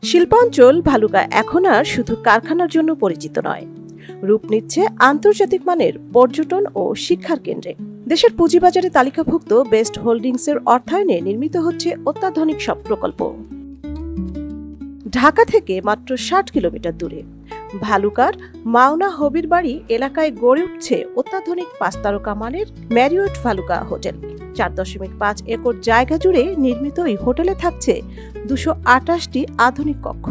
শিল্পাঞ্চল ভালুকা এখন আর শুধু কারখানার জন্য পরিচিত নয়, রূপ নিচ্ছে আন্তর্জাতিক মানের পর্যটন ও শিক্ষার কেন্দ্রে। দেশের পুঁজিবাজারে তালিকাভুক্ত বেস্ট হোল্ডিংসের অর্থায়নে নির্মিত হচ্ছে অত্যাধুনিক সব প্রকল্প। ঢাকা থেকে মাত্র ৬০ কিলোমিটার দূরে ভালুকার মাওনা হবির বাড়ি এলাকায় গড়ে উঠছে অত্যাধুনিক ৫ তারকা মানের ম্যারিয়ট ভালুকা হোটেল। ৪.৫ একর জায়গা জুড়ে নির্মিত এই হোটেলে থাকছে ২২৮টি আধুনিক কক্ষ,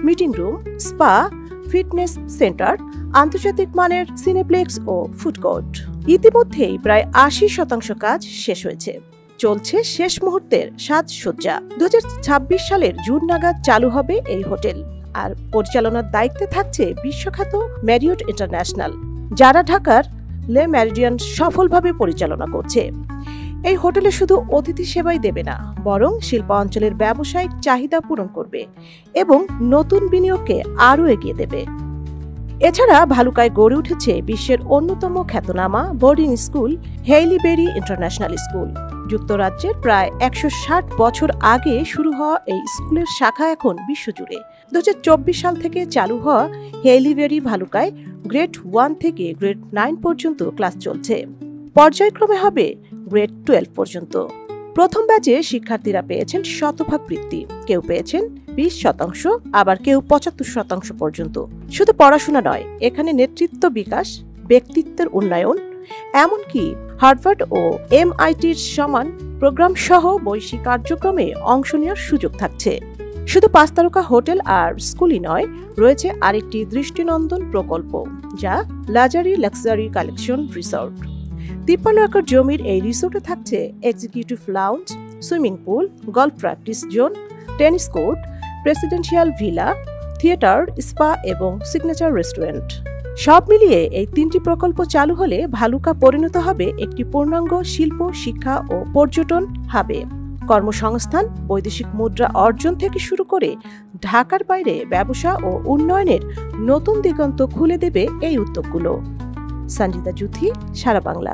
meeting room, spa, fitness centre, আন্তর্জাতিক মানের সিনেপ্লেক্স ও ফুড কোর্ট। ইতিমধ্যেই প্রায় ৮০% কাজ শেষ হয়েছে, চলছে শেষ মুহূর্তের সাজসজ্জা। ২০২৬ সালের জুন নাগাদ চালু হবে এই হোটেল। আর পরিচালনার দায়িত্বে থাকছে বিশ্বখ্যাত ম্যারিয়ট ইন্টারন্যাশনাল, যারা ঢাকার লে মেরিডিয়ান সফলভাবে পরিচালনা করছে। এই হোটেলে শুধু অতিথি সেবাই দেবে না, বরং শিল্পাঞ্চলের ব্যবসায়িক চাহিদা পূরণ করবে এবং নতুন বিনিয়োগকে আরও এগিয়ে দেবে। এছাড়া ভালুকায় গড়ে উঠেছে বিশ্বের অন্যতম খ্যাতনামা boarding school Haileybury international school. যুক্তরাজ্যের প্রায় ১৬০ বছর আগে শুরু হওয়া এই স্কুলের শাখা এখন বিশ্বজুড়ে। ২০২৪ সাল থেকে চালু হওয়া হেইলিবেরি ভালুকায় গ্রেড 1 থেকে গ্রেড 9 পর্যন্ত ক্লাস চলছে। পর্যায়ক্রমে হবে গ্রেড 12 পর্যন্ত। প্রথম ব্যাচে শিক্ষার্থীরা পেয়েছেন শতভাগ বৃত্তি, কেউ পেয়েছেন ২০%, আবার কেউ ৭৫% পর্যন্ত। শুধু পড়াশোনা নয়, এখানে নেতৃত্ব বিকাশ, ব্যক্তিত্বের উন্নয়ন, এমনকি হার্ভার্ড ও MITর সমান প্রোগ্রাম সহ বৈশ্বিক কার্যক্রমে অংশ নেওয়ার সুযোগ থাকছে। শুধু ৫ তারকা হোটেল আর স্কুলই নয়, রয়েছে আরেকটি দৃষ্টিনন্দন প্রকল্প, যা লাক্সারি কালেকশন রিসর্ট। ৫৩ একর জমির এই রিসোর্টে থাকছে executive lounge, swimming pool, golf practice zone, tennis court, presidential villa, theatre, spa এবং সিগনেচার রেস্টুরেন্ট। সব মিলিয়ে এই ৩টি প্রকল্প চালু হলে ভালুকা পরিণত হবে একটি পূর্ণাঙ্গ শিল্প, শিক্ষা ও পর্যটন হাবে। কর্মসংস্থান, বৈদেশিক মুদ্রা অর্জন থেকে শুরু করে ঢাকার বাইরে ব্যবসা ও উন্নয়নের নতুন দিগন্ত খুলে দেবে এই উদ্যোগগুলো। সঞ্জিতা জুথি, সারা বাংলা।